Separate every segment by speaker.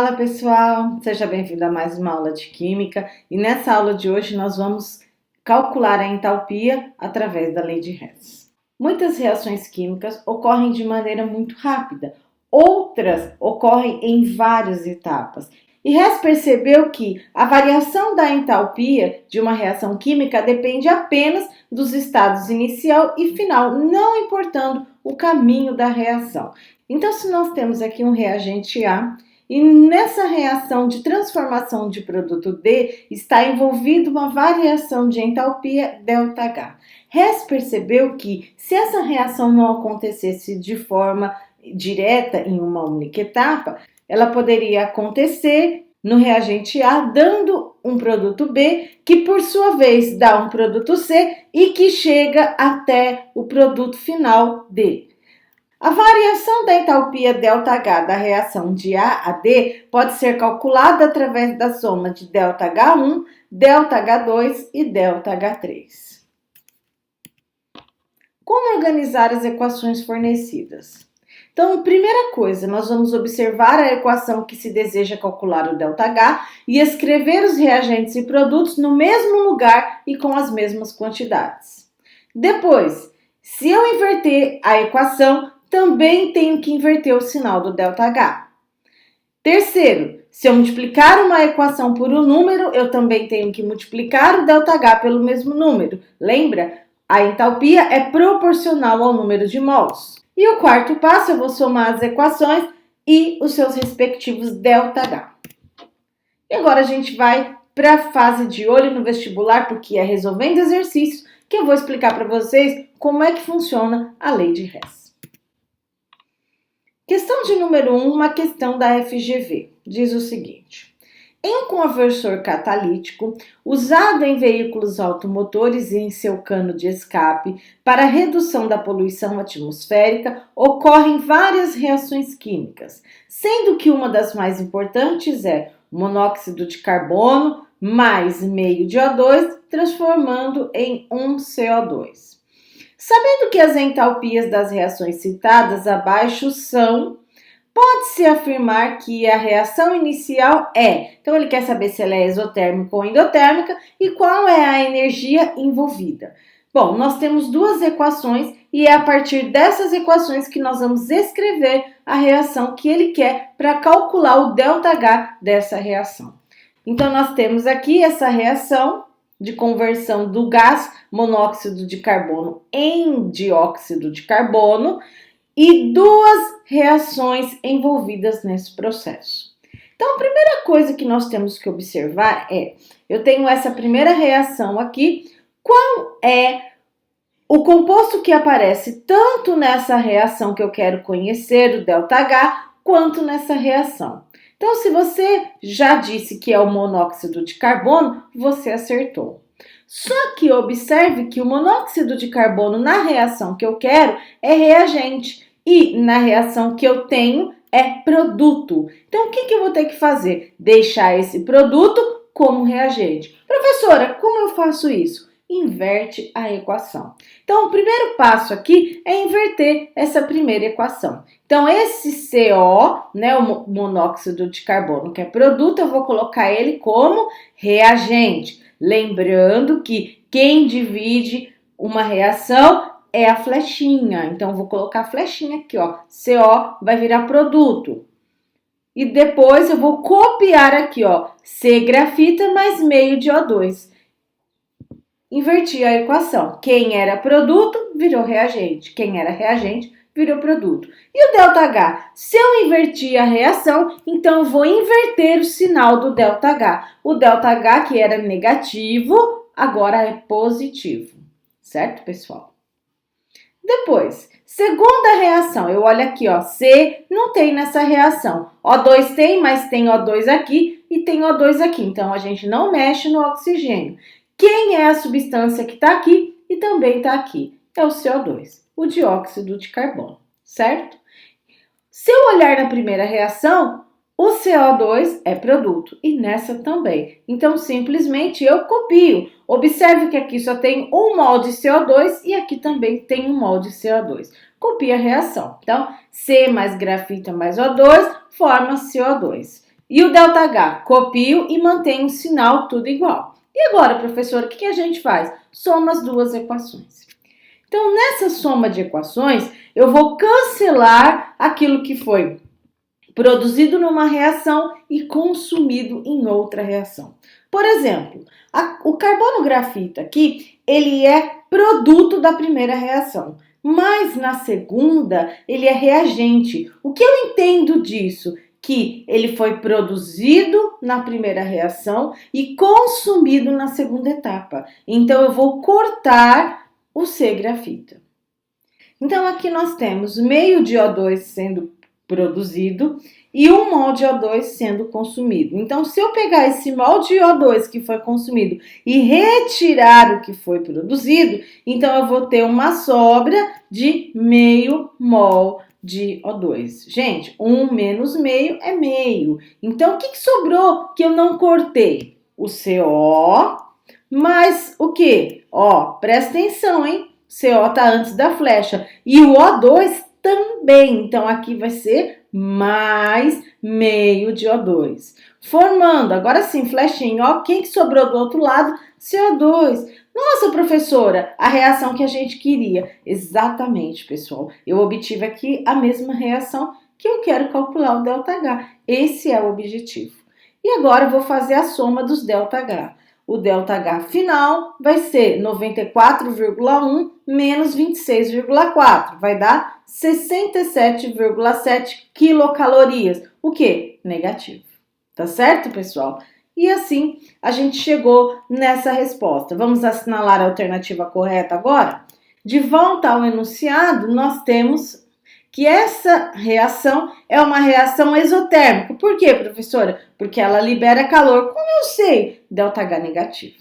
Speaker 1: Fala pessoal, seja bem-vindo a mais uma aula de Química e nessa aula de hoje nós vamos calcular a entalpia através da lei de Hess. Muitas reações químicas ocorrem de maneira muito rápida, outras ocorrem em várias etapas. E Hess percebeu que a variação da entalpia de uma reação química depende apenas dos estados inicial e final, não importando o caminho da reação. Então, se nós temos aqui um reagente A, e nessa reação de transformação de produto D está envolvida uma variação de entalpia ΔH. Hess percebeu que se essa reação não acontecesse de forma direta em uma única etapa, ela poderia acontecer no reagente A, dando um produto B, que por sua vez dá um produto C e que chega até o produto final D. A variação da entalpia ΔH da reação de A a D pode ser calculada através da soma de ΔH1, ΔH2 e ΔH3. Como organizar as equações fornecidas? Então, primeira coisa, nós vamos observar a equação que se deseja calcular o ΔH e escrever os reagentes e produtos no mesmo lugar e com as mesmas quantidades. Depois, se eu inverter a equação, também tenho que inverter o sinal do ΔH. Terceiro, se eu multiplicar uma equação por um número, eu também tenho que multiplicar o ΔH pelo mesmo número. Lembra? A entalpia é proporcional ao número de mols. E o quarto passo, eu vou somar as equações e os seus respectivos ΔH. E agora a gente vai para a fase de olho no vestibular, porque é resolvendo exercícios que eu vou explicar para vocês como é que funciona a lei de Hess. Questão de número 1, uma questão da FGV. Diz o seguinte: em um conversor catalítico usado em veículos automotores e em seu cano de escape para redução da poluição atmosférica, ocorrem várias reações químicas, sendo que uma das mais importantes é o monóxido de carbono mais meio de O2, transformando em um CO2. Sabendo que as entalpias das reações citadas abaixo pode-se afirmar que a reação inicial é. Então, ele quer saber se ela é exotérmica ou endotérmica e qual é a energia envolvida. Bom, nós temos duas equações e é a partir dessas equações que nós vamos escrever a reação que ele quer para calcular o ΔH dessa reação. Então, nós temos aqui essa reação de conversão do gás monóxido de carbono em dióxido de carbono e duas reações envolvidas nesse processo. Então, a primeira coisa que nós temos que observar é, eu tenho essa primeira reação aqui, qual é o composto que aparece tanto nessa reação que eu quero conhecer, o ΔH, quanto nessa reação. Então, se você já disse que é o monóxido de carbono, você acertou. Só que observe que o monóxido de carbono na reação que eu quero é reagente e na reação que eu tenho é produto. Então, o que eu vou ter que fazer? Deixar esse produto como reagente. Professora, como eu faço isso? Inverte a equação. Então, o primeiro passo aqui é inverter essa primeira equação. Então, esse CO, o monóxido de carbono, que é produto, eu vou colocar ele como reagente. Lembrando que quem divide uma reação é a flechinha. Então, eu vou colocar a flechinha aqui, ó. CO vai virar produto. E depois eu vou copiar aqui, ó. C grafita mais meio de O2. Inverti a equação. Quem era produto, virou reagente. Quem era reagente, virou produto. E o ΔH? Se eu invertir a reação, então eu vou inverter o sinal do ΔH. O ΔH, que era negativo, agora é positivo. Certo, pessoal? Depois, segunda reação. Eu olho aqui, ó. C não tem nessa reação. O2 tem, mas tem O2 aqui e tem O2 aqui. Então, a gente não mexe no oxigênio. Quem é a substância que está aqui e também está aqui? É o CO2, o dióxido de carbono, certo? Se eu olhar na primeira reação, o CO2 é produto e nessa também. Então, simplesmente eu copio. Observe que aqui só tem um mol de CO2 e aqui também tem um mol de CO2. Copia a reação. Então, C mais grafita mais O2 forma CO2. E o ΔH, copio e mantenho o sinal tudo igual. E agora, professora, o que a gente faz? Soma as duas equações. Então, nessa soma de equações, eu vou cancelar aquilo que foi produzido numa reação e consumido em outra reação. Por exemplo, o carbono grafito aqui, ele é produto da primeira reação, mas na segunda ele é reagente. O que eu entendo disso? Que ele foi produzido na primeira reação e consumido na segunda etapa. Então, eu vou cortar o C grafita. Então, aqui nós temos meio de O2 sendo produzido e 1 mol de O2 sendo consumido. Então, se eu pegar esse mol de O2 que foi consumido e retirar o que foi produzido, então eu vou ter uma sobra de meio mol de O2. Gente, 1 menos meio é meio. Então, o que sobrou que eu não cortei? O CO, mais o quê? Ó, presta atenção, hein? CO tá antes da flecha. E o O2 também. Então, aqui vai ser mais meio de O2. Formando, agora sim, flechinha, ó, quem que sobrou do outro lado? CO2. Nossa, professora, a reação que a gente queria. Exatamente, pessoal. Eu obtive aqui a mesma reação que eu quero calcular o ΔH. Esse é o objetivo. E agora eu vou fazer a soma dos ΔH. O ΔH final vai ser 94,1 menos 26,4. Vai dar 67,7 quilocalorias. O que? Negativo. Tá certo, pessoal? E assim a gente chegou nessa resposta. Vamos assinalar a alternativa correta agora? De volta ao enunciado, nós temos que essa reação é uma reação exotérmica. Por quê, professora? Porque ela libera calor. Como eu sei? ΔH negativo.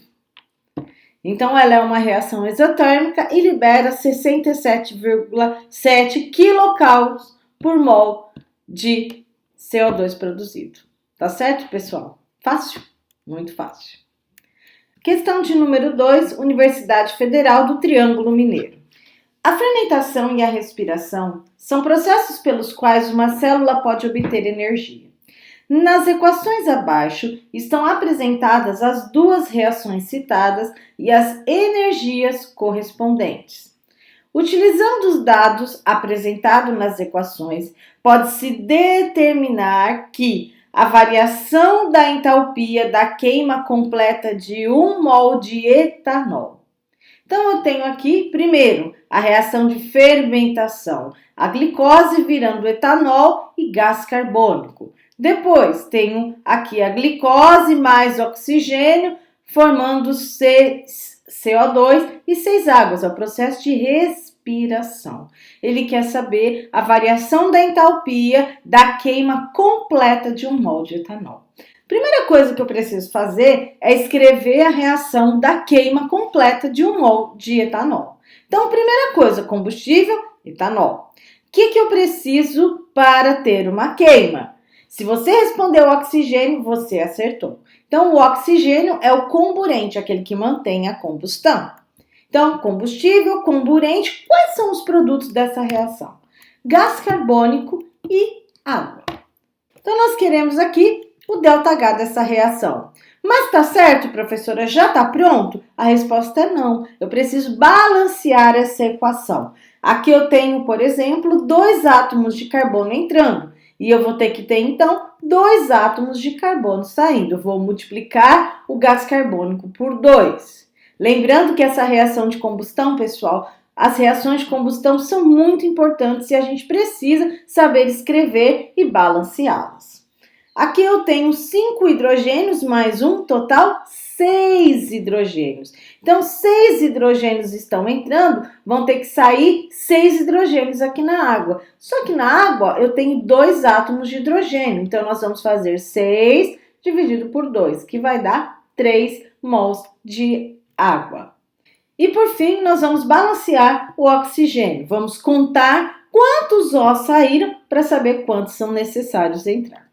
Speaker 1: Então, ela é uma reação exotérmica e libera 67,7 quilocaulos por mol de CO2 produzido. Tá certo, pessoal? Fácil? Muito fácil. Questão de número 2, Universidade Federal do Triângulo Mineiro. A fermentação e a respiração são processos pelos quais uma célula pode obter energia. Nas equações abaixo estão apresentadas as duas reações citadas e as energias correspondentes. Utilizando os dados apresentados nas equações, pode-se determinar que a variação da entalpia da queima completa de 1 mol de etanol. Então, eu tenho aqui, primeiro, a reação de fermentação, a glicose virando etanol e gás carbônico. Depois, tenho aqui a glicose mais oxigênio, formando CO2 e 6 águas, é o processo de respiração. Ele quer saber a variação da entalpia da queima completa de 1 mol de etanol. Primeira coisa que eu preciso fazer é escrever a reação da queima completa de 1 mol de etanol. Então, primeira coisa, combustível, etanol. O que eu preciso para ter uma queima? Se você respondeu oxigênio, você acertou. Então, o oxigênio é o comburente, aquele que mantém a combustão. Então, combustível, comburente, quais são os produtos dessa reação? Gás carbônico e água. Então, nós queremos aqui o ΔH dessa reação. Mas tá certo, professora? Já tá pronto? A resposta é não. Eu preciso balancear essa equação. Aqui eu tenho, por exemplo, 2 átomos de carbono entrando. E eu vou ter que ter, então, 2 átomos de carbono saindo. Eu vou multiplicar o gás carbônico por 2. Lembrando que essa reação de combustão, pessoal, as reações de combustão são muito importantes e a gente precisa saber escrever e balanceá-las. Aqui eu tenho 5 hidrogênios mais um, total 6 hidrogênios. Então, 6 hidrogênios estão entrando, vão ter que sair 6 hidrogênios aqui na água. Só que na água eu tenho 2 átomos de hidrogênio. Então, nós vamos fazer 6 dividido por 2, que vai dar 3 mols de água. E por fim, nós vamos balancear o oxigênio. Vamos contar quantos O saíram para saber quantos são necessários entrar.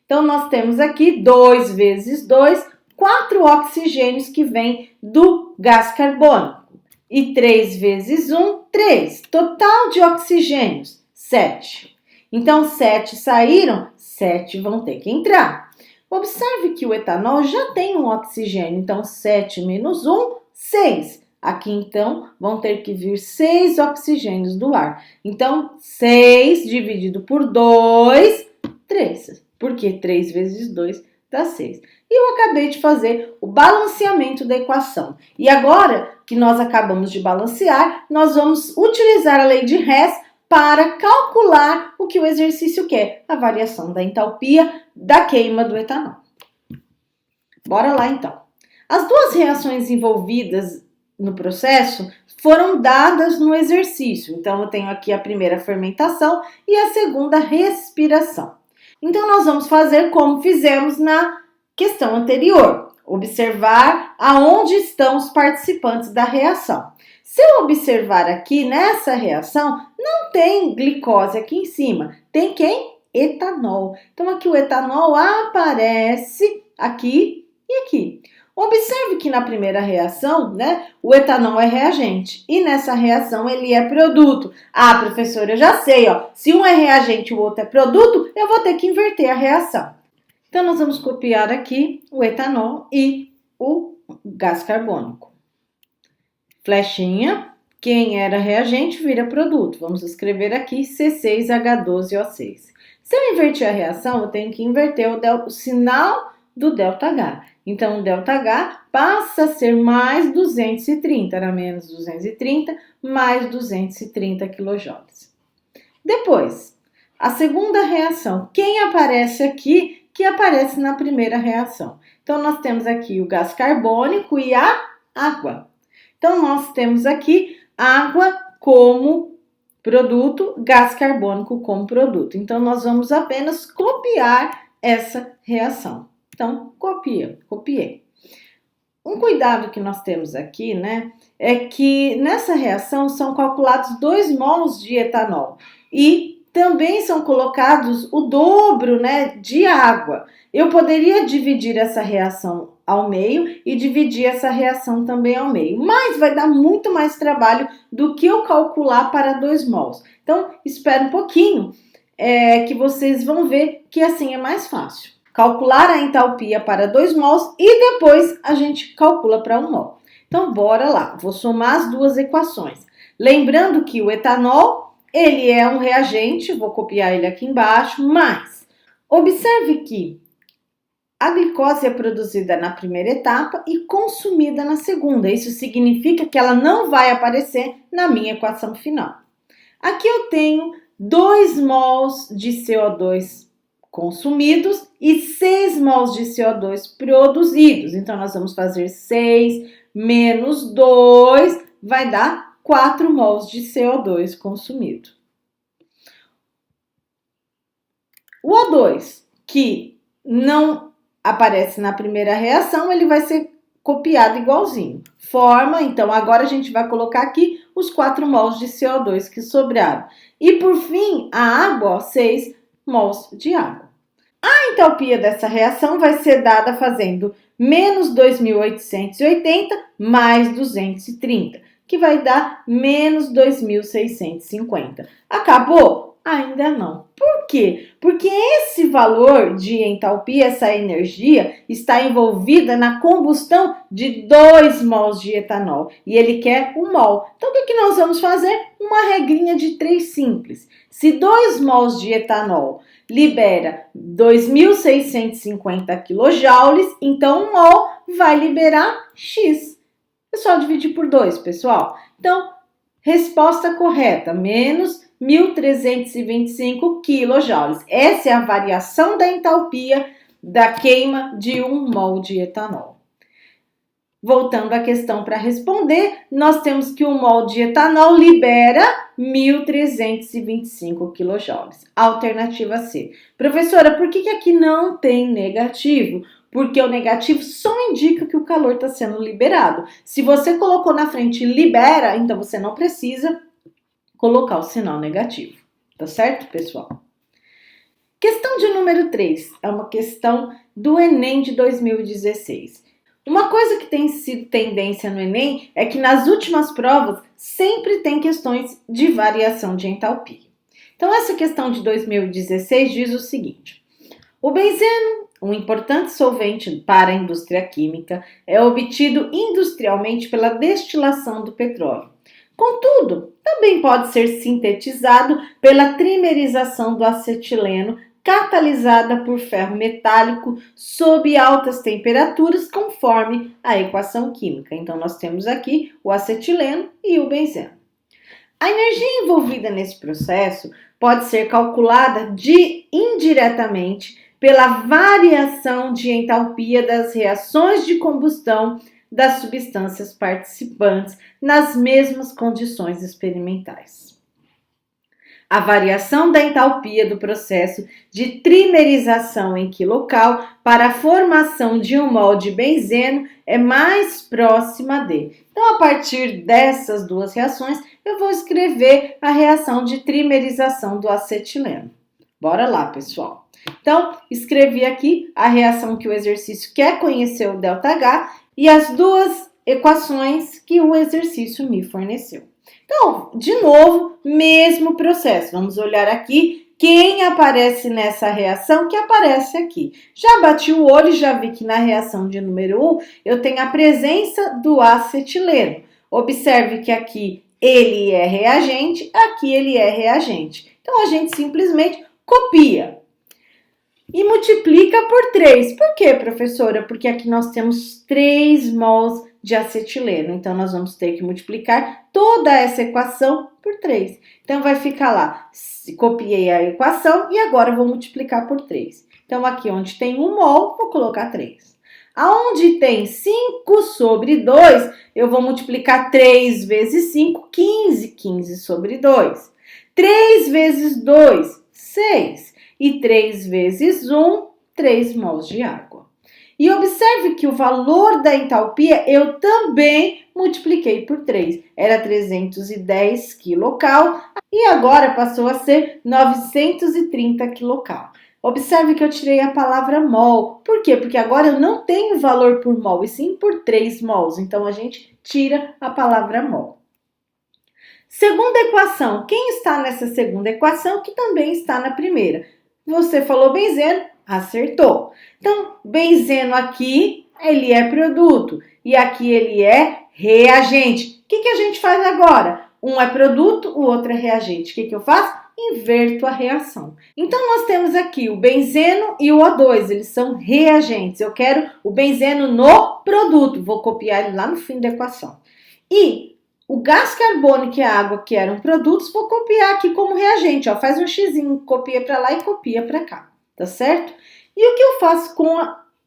Speaker 1: Então, nós temos aqui 2 vezes 2, 4 oxigênios que vêm do gás carbônico. E 3 vezes 1, 3. Total de oxigênios, 7. Então, 7 saíram, 7 vão ter que entrar. Observe que o etanol já tem um oxigênio, então 7 menos 1, 6. Aqui, então, vão ter que vir 6 oxigênios do ar. Então, 6 dividido por 2, 3. Porque 3 vezes 2 dá 6. E eu acabei de fazer o balanceamento da equação. E agora que nós acabamos de balancear, nós vamos utilizar a lei de Hess para calcular o que o exercício quer, a variação da entalpia da queima do etanol. Bora lá então. As duas reações envolvidas no processo foram dadas no exercício. Então eu tenho aqui a primeira fermentação e a segunda respiração. Então nós vamos fazer como fizemos na questão anterior, observar aonde estão os participantes da reação. Se eu observar aqui nessa reação, não tem glicose aqui em cima, tem quem? Etanol. Então aqui o etanol aparece aqui e aqui. Observe que na primeira reação, o etanol é reagente e nessa reação ele é produto. Ah, professora, eu já sei, se um é reagente e o outro é produto, eu vou ter que inverter a reação. Então nós vamos copiar aqui o etanol e o gás carbônico. Flechinha, quem era reagente vira produto. Vamos escrever aqui C6H12O6. Se eu inverter a reação, eu tenho que inverter o sinal do ΔH. Então, o ΔH passa a ser mais 230, era menos 230, mais 230 kJ. Depois, a segunda reação. Quem aparece aqui, que aparece na primeira reação? Então, nós temos aqui o gás carbônico e a água. Então, nós temos aqui água como produto, gás carbônico como produto. Então, nós vamos apenas copiar essa reação. Então, copiei. Um cuidado que nós temos aqui, é que nessa reação são calculados 2 mols de etanol e também são colocados o dobro, de água. Eu poderia dividir essa reação ao meio e dividir essa reação também ao meio, mas vai dar muito mais trabalho do que eu calcular para 2 mols. Então, espera um pouquinho, que vocês vão ver que assim é mais fácil. Calcular a entalpia para 2 mols e depois a gente calcula para 1 mol. Então, bora lá. Vou somar as duas equações. Lembrando que o etanol, ele é um reagente, vou copiar ele aqui embaixo, mas observe que a glicose é produzida na primeira etapa e consumida na segunda. Isso significa que ela não vai aparecer na minha equação final. Aqui eu tenho 2 mols de CO2 consumidos e 6 mols de CO2 produzidos. Então, nós vamos fazer 6 menos 2, vai dar 4 mols de CO2 consumido. O O2, que não aparece na primeira reação, ele vai ser copiado igualzinho. Forma, então, agora a gente vai colocar aqui os 4 mols de CO2 que sobraram. E, por fim, a água, 6 mols de água. A entalpia dessa reação vai ser dada fazendo menos 2.880 mais 230, que vai dar menos 2.650. Acabou? Ainda não. Por quê? Porque esse valor de entalpia, essa energia, está envolvida na combustão de 2 mols de etanol e ele quer 1 mol. Então, o que nós vamos fazer? Uma regrinha de 3 simples. Se 2 mols de etanol libera 2.650 kJ, então 1 mol vai liberar X. É só dividir por 2, pessoal. Então, resposta correta, menos 1.325 kJ. Essa é a variação da entalpia da queima de 1 mol de etanol. Voltando à questão para responder, nós temos que 1 mol de etanol libera 1.325 kJ. Alternativa C. Professora, por que aqui não tem negativo? Porque o negativo só indica que o calor está sendo liberado. Se você colocou na frente libera, então você não precisa colocar o sinal negativo. Tá certo, pessoal? Questão de número 3. É uma questão do Enem de 2016. Uma coisa que tem sido tendência no Enem é que nas últimas provas sempre tem questões de variação de entalpia. Então, Então, essa questão de 2016 diz o seguinte: o benzeno, um importante solvente para a indústria química, é obtido industrialmente pela destilação do petróleo. Contudo, também pode ser sintetizado pela trimerização do acetileno, catalisada por ferro metálico sob altas temperaturas, conforme a equação química. Então, nós temos aqui o acetileno e o benzeno. A energia envolvida nesse processo pode ser calculada indiretamente pela variação de entalpia das reações de combustão das substâncias participantes nas mesmas condições experimentais. A variação da entalpia do processo de trimerização em quilocal para a formação de um mol de benzeno é mais próxima de. Então, a partir dessas duas reações, eu vou escrever a reação de trimerização do acetileno. Bora lá, pessoal. Então, escrevi aqui a reação que o exercício quer conhecer, o ΔH, e as duas equações que o exercício me forneceu. Então, de novo, mesmo processo. Vamos olhar aqui quem aparece nessa reação que aparece aqui. Já bati o olho e já vi que na reação de número 1 eu tenho a presença do acetileno. Observe que aqui ele é reagente, aqui ele é reagente. Então, a gente simplesmente copia e multiplica por 3. Por quê, professora? Porque aqui nós temos 3 mols de acetileno. Então, nós vamos ter que multiplicar toda essa equação por 3. Então, vai ficar lá, copiei a equação e agora vou multiplicar por 3. Então, aqui onde tem 1 mol, vou colocar 3. Aonde tem 5 sobre 2, eu vou multiplicar 3 vezes 5, 15. 15 sobre 2. 3 vezes 2, 6. E 3 vezes 1, 3 mols de água. E observe que o valor da entalpia eu também multipliquei por 3. Era 310 quilocal e agora passou a ser 930 quilocal. Observe que eu tirei a palavra mol. Por quê? Porque agora eu não tenho valor por mol, e sim por 3 mols. Então, a gente tira a palavra mol. Segunda equação. Quem está nessa segunda equação que também está na primeira? Você falou benzeno, acertou. Então, benzeno aqui, ele é produto. E aqui ele é reagente. O que a gente faz agora? Um é produto, o outro é reagente. O que eu faço? Inverto a reação. Então, nós temos aqui o benzeno e o O2, eles são reagentes. Eu quero o benzeno no produto, vou copiar ele lá no fim da equação. E o gás carbônico e a água, que eram produtos, vou copiar aqui como reagente. Ó, faz um xizinho, copia para lá e copia para cá, tá certo? E o que eu faço com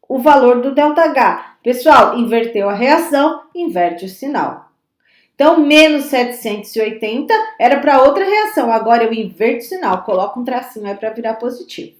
Speaker 1: o valor do ΔH? Pessoal, inverteu a reação, inverte o sinal. Então, menos 780 era para outra reação. Agora eu inverto o sinal, coloco um tracinho aí para virar positivo.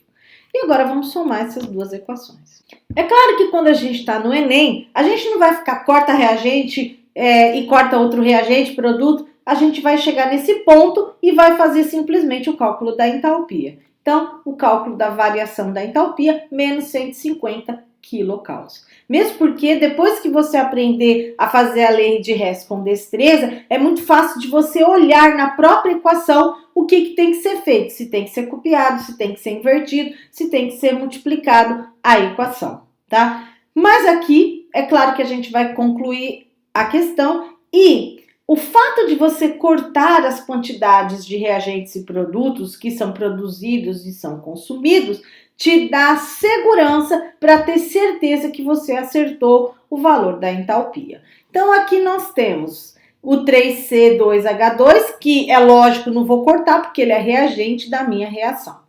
Speaker 1: E agora vamos somar essas duas equações. É claro que quando a gente está no Enem, a gente não vai ficar corta reagente e corta outro reagente, produto. A gente vai chegar nesse ponto e vai fazer simplesmente o cálculo da entalpia. Então, o cálculo da variação da entalpia, menos 150 quilocauls. Mesmo porque depois que você aprender a fazer a lei de Hess com destreza, é muito fácil de você olhar na própria equação o que tem que ser feito. Se tem que ser copiado, se tem que ser invertido, se tem que ser multiplicado a equação, tá? Mas aqui, é claro que a gente vai concluir a questão e o fato de você cortar as quantidades de reagentes e produtos que são produzidos e são consumidos te dá segurança para ter certeza que você acertou o valor da entalpia. Então, aqui nós temos o 3C2H2, que é lógico, não vou cortar porque ele é reagente da minha reação.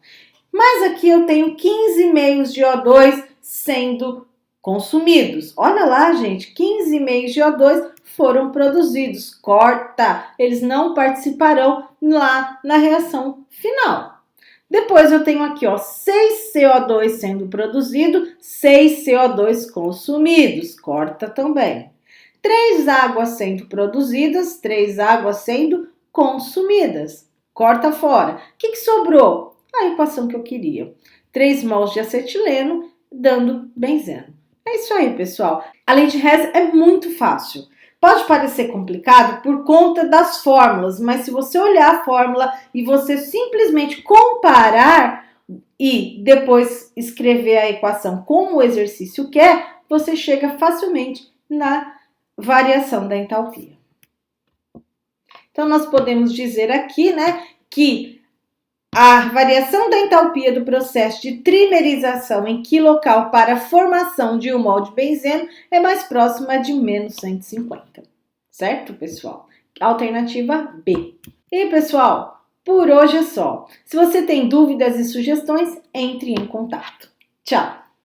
Speaker 1: Mas aqui eu tenho 15 meios de O2 sendo consumidos. Olha lá, gente, 15 meios de O2 foram produzidos. Corta, eles não participarão lá na reação final. Depois eu tenho aqui, ó, 6 CO2 sendo produzido, 6 CO2 consumidos. Corta também. 3 águas sendo produzidas, 3 águas sendo consumidas. Corta fora. O que sobrou? A equação que eu queria. 3 mols de acetileno dando benzeno. É isso aí, pessoal. A lei de Hess é muito fácil. Pode parecer complicado por conta das fórmulas, mas se você olhar a fórmula e você simplesmente comparar e depois escrever a equação como o exercício quer, você chega facilmente na variação da entalpia. Então, nós podemos dizer aqui, né, que a variação da entalpia do processo de trimerização em quilocal para a formação de um molde benzeno é mais próxima de menos 150. Certo, pessoal? Alternativa B. E, pessoal, por hoje é só. Se você tem dúvidas e sugestões, entre em contato. Tchau!